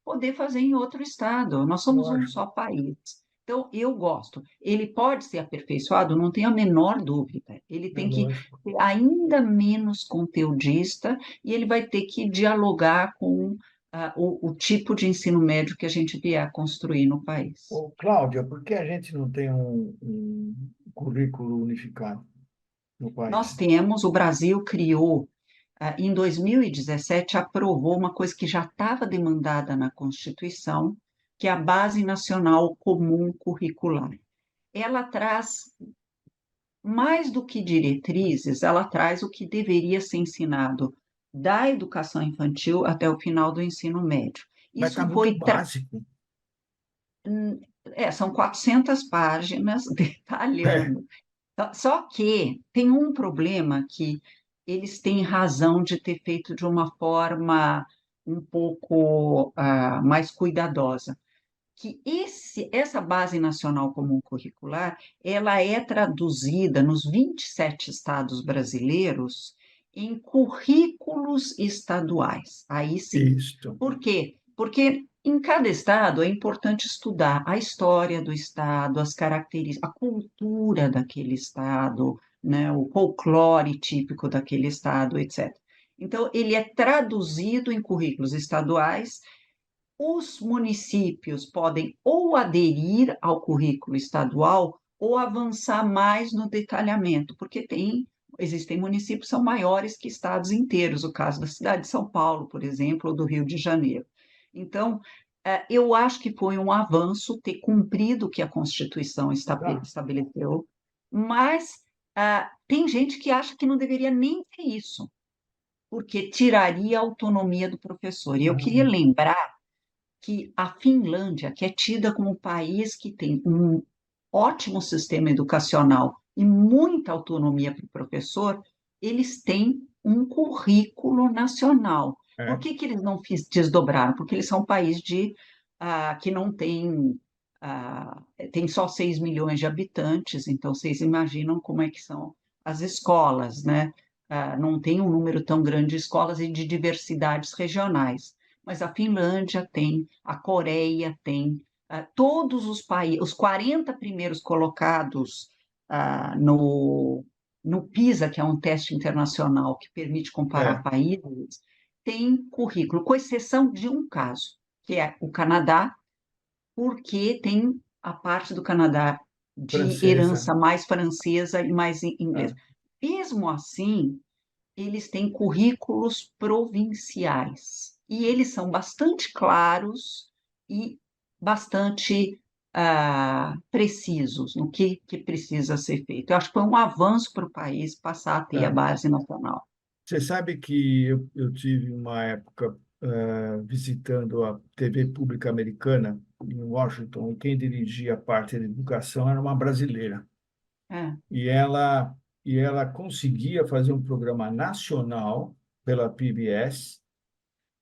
Speaker 3: poder fazer em outro estado. Nós somos um
Speaker 2: Lógico.
Speaker 3: só país. Então, eu gosto. Ele pode ser aperfeiçoado, não tenho a menor dúvida. Ele
Speaker 2: É
Speaker 3: tem que
Speaker 2: lógico.
Speaker 3: ser ainda menos conteudista e ele vai ter que dialogar com o tipo de ensino médio que a gente vier a construir no país.
Speaker 2: Ô, Cláudia, por que a gente não tem um currículo unificado no
Speaker 3: Nós
Speaker 2: país?
Speaker 3: temos, o Brasil criou em 2017, aprovou uma coisa que já estava demandada na Constituição, que é a Base Nacional Comum Curricular. Ela traz mais do que diretrizes, ela traz o que deveria ser ensinado da educação infantil até o final do ensino médio.
Speaker 2: Mas está
Speaker 3: Isso
Speaker 2: muito
Speaker 3: foi
Speaker 2: básico.
Speaker 3: são 400 páginas
Speaker 2: É,
Speaker 3: detalhando. Só que tem um problema que eles têm razão de ter feito de uma forma um pouco mais cuidadosa, que essa base nacional comum curricular, ela é traduzida nos 27 estados brasileiros em currículos estaduais. Aí sim.
Speaker 2: isto.
Speaker 3: Por quê? Porque em cada estado é importante estudar a história do estado, as características, a cultura daquele estado, né, o folclore típico daquele estado, etc. Então, ele é traduzido em currículos estaduais. Os municípios podem ou aderir ao currículo estadual ou avançar mais no detalhamento, porque existem municípios que são maiores que estados inteiros, o caso da cidade de São Paulo, por exemplo, ou do Rio de Janeiro. Então, eu acho que foi um avanço ter cumprido o que a Constituição
Speaker 2: Tá.
Speaker 3: estabeleceu, mas tem gente que acha que não deveria nem ter isso, porque tiraria a autonomia do professor. E eu queria
Speaker 2: Uhum.
Speaker 3: lembrar que a Finlândia, que é tida como um país que tem um ótimo sistema educacional e muita autonomia para o professor, eles têm um currículo nacional. Por
Speaker 2: É,
Speaker 3: que eles não desdobraram? Porque eles são um país que não tem só 6 milhões de habitantes, então vocês imaginam como é que são as escolas, né? Não tem um número tão grande de escolas e de diversidades regionais, mas a Finlândia tem, a Coreia tem, todos os países, os 40 primeiros colocados no PISA, que é um teste internacional que permite comparar
Speaker 2: é,
Speaker 3: países, têm currículo, com exceção de um caso, que é o Canadá, porque tem a parte do Canadá de
Speaker 2: francesa.
Speaker 3: herança mais francesa e mais
Speaker 2: É,
Speaker 3: inglesa. Mesmo assim, eles têm currículos provinciais e eles são bastante claros e bastante precisos no que precisa ser feito. Eu acho que foi um avanço para o país passar a ter a
Speaker 2: é.
Speaker 3: base nacional.
Speaker 2: Você sabe que eu tive uma época visitando a TV pública americana em Washington, e quem dirigia a parte de educação era uma brasileira.
Speaker 3: É,
Speaker 2: E ela, e ela conseguia fazer um programa nacional pela PBS,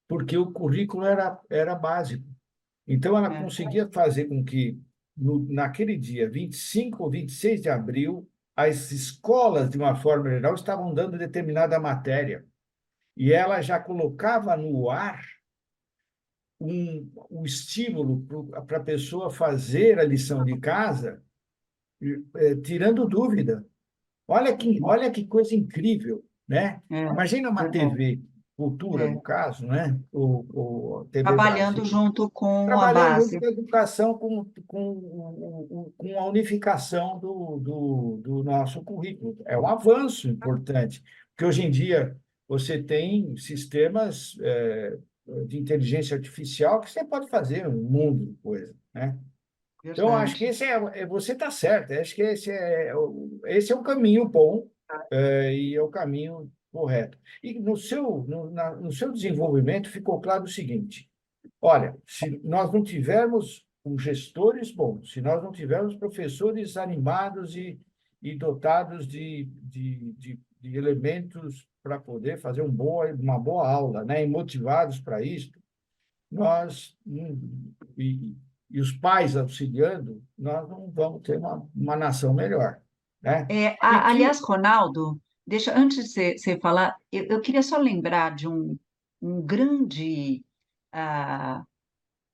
Speaker 2: porque o currículo era básico. Então, ela
Speaker 3: é,
Speaker 2: conseguia fazer com que, naquele dia, 25 ou 26 de abril, as escolas, de uma forma geral, estavam dando determinada matéria. E ela já colocava no ar um estímulo para a pessoa fazer a lição de casa, tirando dúvida. Olha que coisa incrível, né?
Speaker 3: é,
Speaker 2: Imagina uma
Speaker 3: verdade.
Speaker 2: TV Cultura,
Speaker 3: É.
Speaker 2: no caso, né? O TV
Speaker 3: Trabalhando
Speaker 2: Brasil,
Speaker 3: junto com a
Speaker 2: trabalhando junto
Speaker 3: base.
Speaker 2: com a educação, com a unificação do nosso currículo. É um avanço importante, porque hoje em dia você tem sistemas de inteligência artificial que você pode fazer um mundo de coisa, né? Então, acho que
Speaker 3: Verdade.
Speaker 2: você está certo, acho que esse é o caminho bom, e é o caminho correto. E no seu desenvolvimento ficou claro o seguinte: olha, se nós não tivermos gestores bons, se nós não tivermos professores animados e dotados de elementos para poder fazer uma boa aula, né, e motivados para isso, nós, e, e os pais auxiliando, nós não vamos ter uma nação melhor, né? E
Speaker 3: Aliás,
Speaker 2: que,
Speaker 3: Ronaldo, antes de você falar, eu queria só lembrar de um grande ah,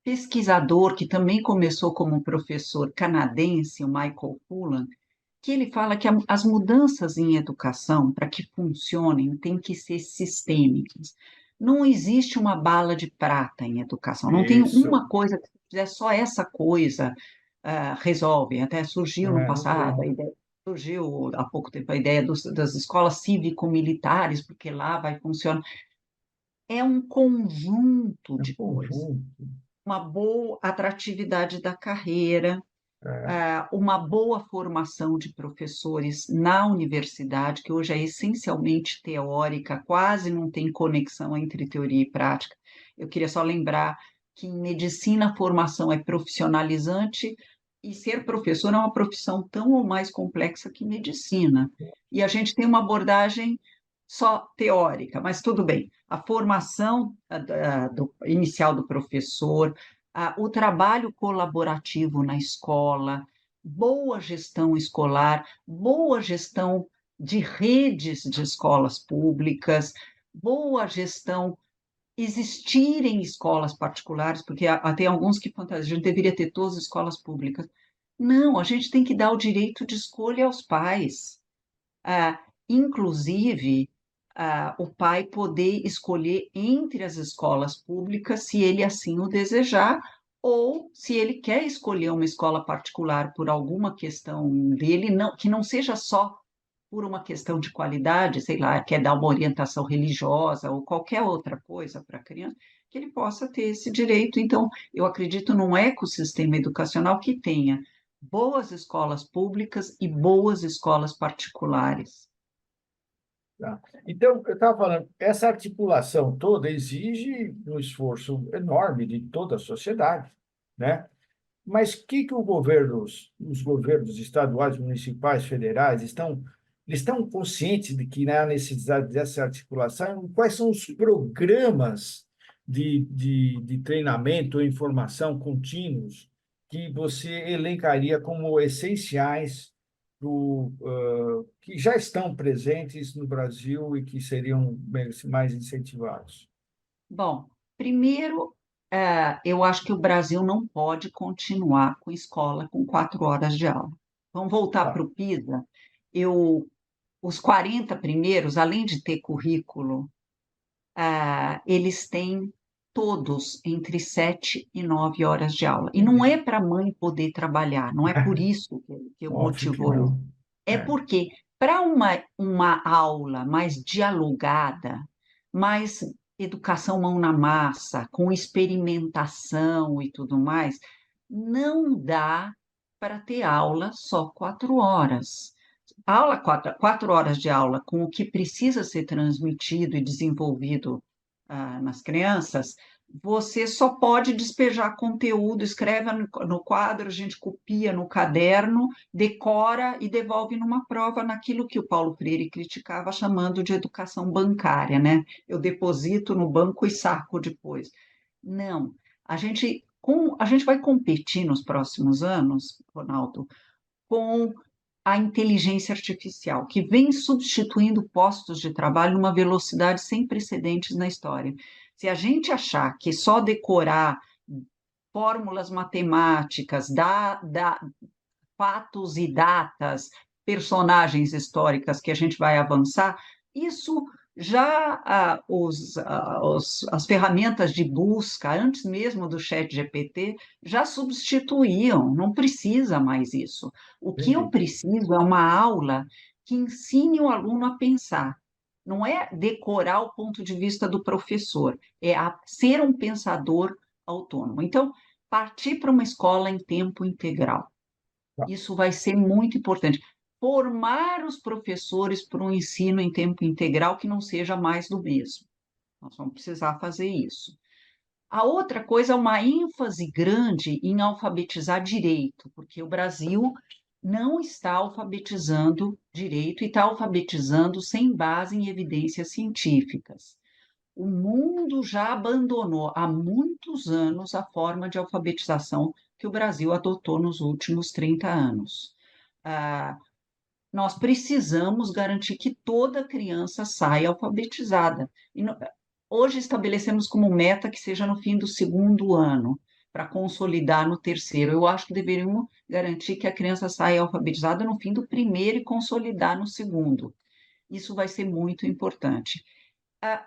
Speaker 3: pesquisador que também começou como professor canadense, o Michael Fullan, que ele fala que as mudanças em educação, para que funcionem, têm que ser sistêmicas. Não existe uma bala de prata em educação, não tem
Speaker 2: isso,
Speaker 3: uma coisa que se fizer só essa coisa resolve. Até surgiu no
Speaker 2: não
Speaker 3: passado,
Speaker 2: tem,
Speaker 3: surgiu há pouco tempo a ideia das escolas cívico-militares, porque lá vai funcionar. É um conjunto
Speaker 2: é um
Speaker 3: de coisas.
Speaker 2: conjunto.
Speaker 3: Uma boa atratividade da carreira, uma boa formação de professores na universidade, que hoje é essencialmente teórica, quase não tem conexão entre teoria e prática. Eu queria só lembrar que em medicina a formação é profissionalizante e ser professor é uma profissão tão ou mais complexa que medicina. E a gente tem uma abordagem só teórica, mas tudo bem. A formação inicial do professor, o trabalho colaborativo na escola, boa gestão escolar, boa gestão de redes de escolas públicas, boa gestão, existirem escolas particulares, porque tem alguns que fantasiam, a gente deveria ter todas as escolas públicas. Não, a gente tem que dar o direito de escolha aos pais. Inclusive, o pai poder escolher entre as escolas públicas, se ele assim o desejar, ou se ele quer escolher uma escola particular por alguma questão dele, que não seja só por uma questão de qualidade, sei lá, quer dar uma orientação religiosa ou qualquer outra coisa para a criança, que ele possa ter esse direito. Então, eu acredito num ecossistema educacional que tenha boas escolas públicas e boas escolas particulares.
Speaker 2: Tá? Então, eu estava falando, essa articulação toda exige um esforço enorme de toda a sociedade, né? Mas o que os governos estaduais, municipais, federais estão conscientes de que há necessidade dessa articulação? Quais são os programas de treinamento ou informação contínuos que você elencaria como essenciais que já estão presentes no Brasil e que seriam mais incentivados?
Speaker 3: Bom, primeiro, eu acho que o Brasil não pode continuar com escola com 4 horas de aula. Vamos voltar
Speaker 2: Tá.
Speaker 3: para o PISA. Os 40 primeiros, além de ter currículo, eles têm todos entre 7 e 9 horas de aula. E não é para a mãe poder trabalhar, não é por isso que eu
Speaker 2: Óbvio que
Speaker 3: motivo isso.
Speaker 2: não.
Speaker 3: É porque, para uma aula mais dialogada, mais educação mão na massa, com experimentação e tudo mais, não dá para ter aula só 4 horas. Aula, 4 horas de aula com o que precisa ser transmitido e desenvolvido nas crianças, você só pode despejar conteúdo, escreve no quadro, a gente copia no caderno, decora e devolve numa prova naquilo que o Paulo Freire criticava, chamando de educação bancária, né? Eu deposito no banco e saco depois. Não, a gente vai competir nos próximos anos, Ronaldo, com a inteligência artificial, que vem substituindo postos de trabalho numa velocidade sem precedentes na história. Se a gente achar que só decorar fórmulas matemáticas, fatos e datas, personagens históricas que a gente vai avançar, isso já as ferramentas de busca, antes mesmo do chat GPT, já substituíam, não precisa mais isso. O que eu
Speaker 2: Entendi.
Speaker 3: preciso é uma aula que ensine o aluno a pensar. Não é decorar o ponto de vista do professor, é ser um pensador autônomo. Então, partir para uma escola em tempo integral.
Speaker 2: Tá.
Speaker 3: Isso vai ser muito importante. Formar os professores para um ensino em tempo integral que não seja mais do mesmo. Nós vamos precisar fazer isso. A outra coisa é uma ênfase grande em alfabetizar direito, porque o Brasil não está alfabetizando direito e está alfabetizando sem base em evidências científicas. O mundo já abandonou há muitos anos a forma de alfabetização que o Brasil adotou nos últimos 30 anos. Nós precisamos garantir que toda criança saia alfabetizada. Hoje estabelecemos como meta que seja no fim do segundo ano, para consolidar no terceiro. Eu acho que deveríamos garantir que a criança saia alfabetizada no fim do primeiro e consolidar no segundo. Isso vai ser muito importante.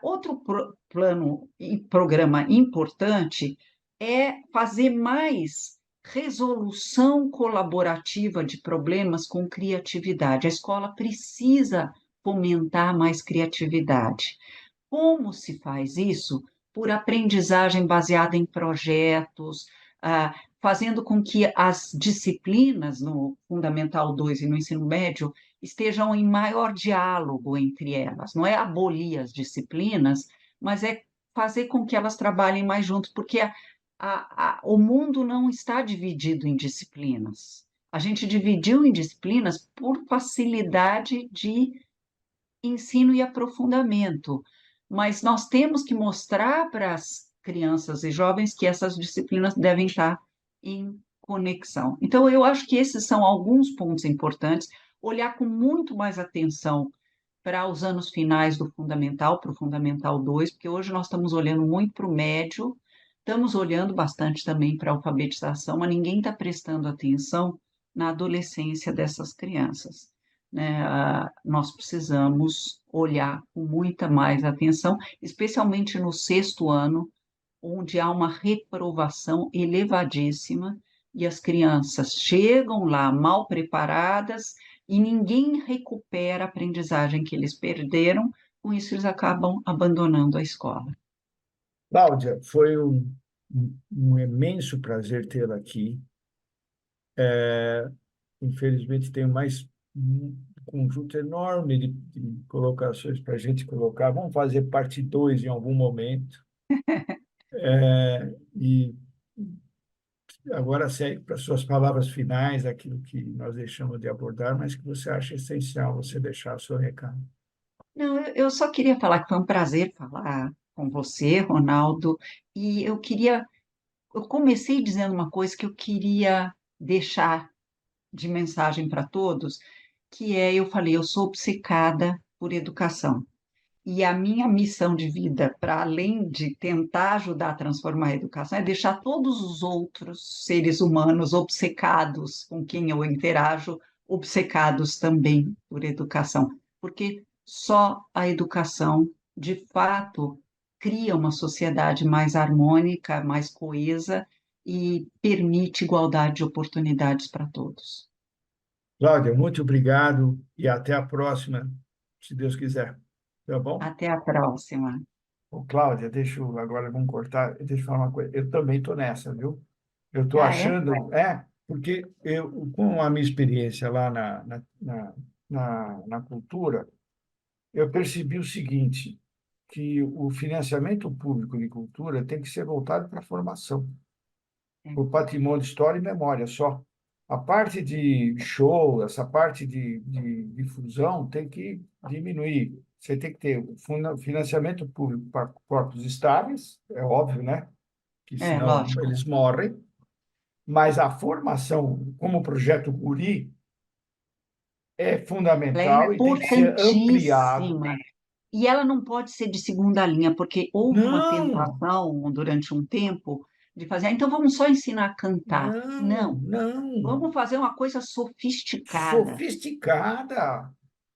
Speaker 3: Outro plano e programa importante é fazer mais resolução colaborativa de problemas com criatividade. A escola precisa fomentar mais criatividade. Como se faz isso? Por aprendizagem baseada em projetos, fazendo com que as disciplinas no Fundamental 2 e no ensino médio estejam em maior diálogo entre elas. Não é abolir as disciplinas, mas é fazer com que elas trabalhem mais junto, porque o mundo não está dividido em disciplinas. A gente dividiu em disciplinas por facilidade de ensino e aprofundamento, mas nós temos que mostrar para as crianças e jovens que essas disciplinas devem estar em conexão. Então, eu acho que esses são alguns pontos importantes, olhar com muito mais atenção para os anos finais do Fundamental, para o Fundamental 2, porque hoje nós estamos olhando muito para o médio, estamos olhando bastante também para a alfabetização, mas ninguém está prestando atenção na adolescência dessas crianças, né? Nós precisamos olhar com muita mais atenção, especialmente no sexto ano, onde há uma reprovação elevadíssima e as crianças chegam lá mal preparadas e ninguém recupera a aprendizagem que eles perderam, com isso eles acabam abandonando a escola.
Speaker 2: Cláudia, foi um imenso prazer tê-la aqui. Infelizmente, tenho mais um conjunto enorme de colocações para a gente colocar. Vamos fazer parte 2 em algum momento. E agora segue para suas palavras finais, aquilo que nós deixamos de abordar, mas que você acha essencial você deixar o seu recado.
Speaker 3: Não, eu só queria falar que foi um prazer falar com você, Ronaldo, e eu comecei dizendo uma coisa que eu queria deixar de mensagem para todos, que é, eu falei, eu sou obcecada por educação. E a minha missão de vida, para além de tentar ajudar a transformar a educação, é deixar todos os outros seres humanos obcecados com quem eu interajo, obcecados também por educação. Porque só a educação, de fato, cria uma sociedade mais harmônica, mais coesa e permite igualdade de oportunidades para todos.
Speaker 2: Cláudia, muito obrigado e até a próxima, se Deus quiser. Tá bom?
Speaker 3: Até a próxima.
Speaker 2: Ô, Cláudia, agora vamos cortar, deixa eu falar uma coisa. Eu também estou nessa, viu? Eu estou
Speaker 3: Ah, é?
Speaker 2: achando, porque com a minha experiência lá na cultura, eu percebi o seguinte, que o financiamento público de cultura tem que ser voltado para a formação,
Speaker 3: É.
Speaker 2: o patrimônio, história e memória só. A parte de show, essa parte de difusão tem que diminuir. Você tem que ter financiamento público para corpos estáveis, é óbvio, né? Que
Speaker 3: É,
Speaker 2: senão
Speaker 3: lógico.
Speaker 2: eles morrem. Mas a formação, como o projeto Guri, é
Speaker 3: Ela é
Speaker 2: fundamental e tem que ser ampliado.
Speaker 3: importantíssima. E ela não pode ser de segunda linha, porque houve uma
Speaker 2: Não,
Speaker 3: tentação durante um tempo de fazer, então vamos só ensinar a cantar.
Speaker 2: não,
Speaker 3: Não,
Speaker 2: não.
Speaker 3: vamos fazer uma coisa sofisticada.
Speaker 2: Sofisticada.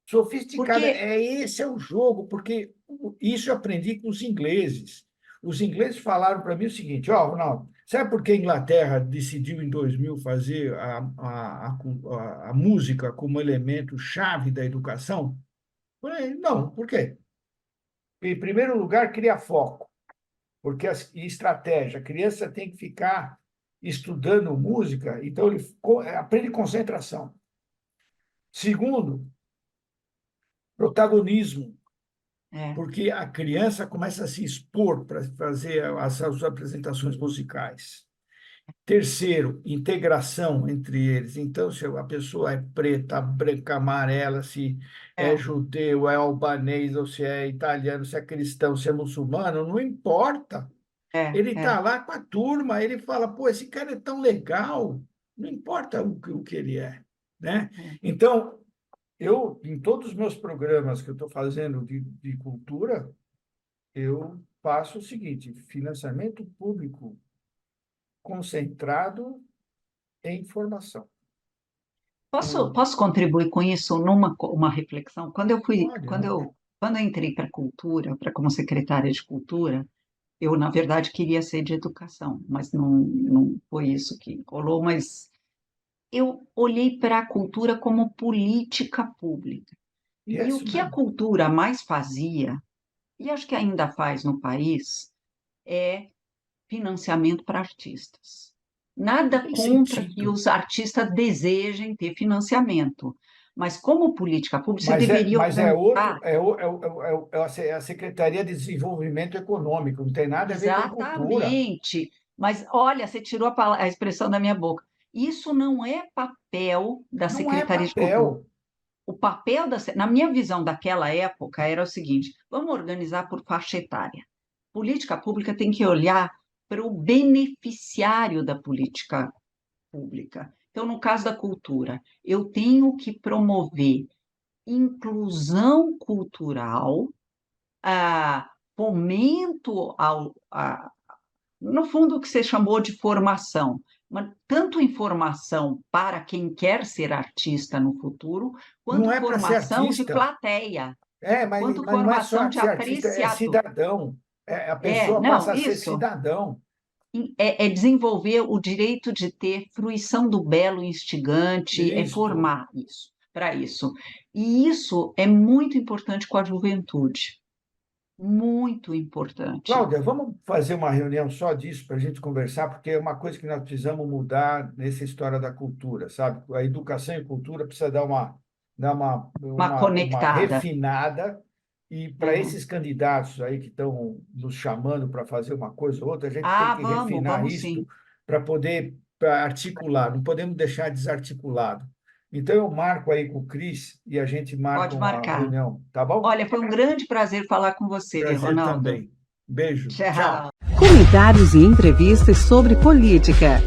Speaker 2: Sofisticada.
Speaker 3: Porque,
Speaker 2: Esse é o jogo, porque isso eu aprendi com os ingleses. Os ingleses falaram para mim o seguinte: ó, Ronaldo, sabe por que a Inglaterra decidiu em 2000 fazer a música como elemento chave da educação? Eu falei, não, por quê? Em primeiro lugar, cria foco, porque e estratégia. A criança tem que ficar estudando música, então ele aprende concentração. Segundo, protagonismo,
Speaker 3: é,
Speaker 2: porque a criança começa a se expor para fazer as apresentações musicais. Terceiro, integração entre eles. Então, se a pessoa é preta, branca, amarela, se é
Speaker 3: é,
Speaker 2: judeu, é albanês, ou se é italiano, se é cristão, se é muçulmano, não importa. Ele está
Speaker 3: é.
Speaker 2: lá com a turma, ele fala, pô, esse cara é tão legal, não importa o que ele é, né?
Speaker 3: É.
Speaker 2: Então, em todos os meus programas que eu estou fazendo de cultura, eu faço o seguinte, financiamento público concentrado em formação.
Speaker 3: Posso contribuir com isso numa uma reflexão?
Speaker 2: Pode, né?
Speaker 3: Quando eu entrei para a cultura, para como secretária de cultura, eu, na verdade, queria ser de educação, mas não foi isso que rolou, mas eu olhei para a cultura como política pública.
Speaker 2: E é
Speaker 3: E o
Speaker 2: isso
Speaker 3: que a
Speaker 2: mesmo.
Speaker 3: cultura mais fazia, e acho que ainda faz no país, é financiamento para artistas. Nada
Speaker 2: Tem
Speaker 3: contra que
Speaker 2: sentido.
Speaker 3: os artistas desejem ter financiamento, mas como política pública, você deveria
Speaker 2: Mas é outro,
Speaker 3: organizar.
Speaker 2: é a Secretaria de Desenvolvimento Econômico, não tem nada a ver com cultura.
Speaker 3: Exatamente. Mas olha, você tirou a expressão da minha boca. Isso não é papel da
Speaker 2: Não é
Speaker 3: Secretaria de Cultura.
Speaker 2: papel.
Speaker 3: O papel na minha visão daquela época era o seguinte: vamos organizar por faixa etária. Política pública tem que olhar para o beneficiário da política pública. Então, no caso da cultura, eu tenho que promover inclusão cultural, fomento no fundo, o que você chamou de formação, mas tanto informação para quem quer ser artista no futuro,
Speaker 2: Não
Speaker 3: quanto
Speaker 2: é para ser
Speaker 3: formação de
Speaker 2: artista.
Speaker 3: plateia,
Speaker 2: Mas
Speaker 3: quanto
Speaker 2: não é só
Speaker 3: formação de
Speaker 2: ser artista, é
Speaker 3: apreciador.
Speaker 2: cidadão. A pessoa
Speaker 3: Não,
Speaker 2: passa a ser
Speaker 3: isso
Speaker 2: cidadão.
Speaker 3: é desenvolver o direito de ter fruição do belo instigante, é
Speaker 2: Isto.
Speaker 3: formar isso, para isso. E isso é muito importante com a juventude, muito importante.
Speaker 2: Cláudia, vamos fazer uma reunião só disso para a gente conversar, porque é uma coisa que nós precisamos mudar nessa história da cultura, sabe? A educação e cultura precisa
Speaker 3: Uma
Speaker 2: uma
Speaker 3: conectada.
Speaker 2: refinada, e para
Speaker 3: Uhum.
Speaker 2: esses candidatos aí que estão nos chamando para fazer uma coisa ou outra, a gente tem que refinar
Speaker 3: Vamos
Speaker 2: isto
Speaker 3: sim.
Speaker 2: para poder pra articular, não podemos deixar desarticulado. Então, eu marco aí com o Cris e a gente marca
Speaker 3: Pode
Speaker 2: uma
Speaker 3: marcar.
Speaker 2: reunião, tá bom?
Speaker 3: Olha, foi um grande prazer falar com você,
Speaker 2: Prazer
Speaker 3: Ronaldo.
Speaker 2: também. Beijo. Tchau.
Speaker 3: Tchau.
Speaker 1: Comentários e entrevistas sobre política.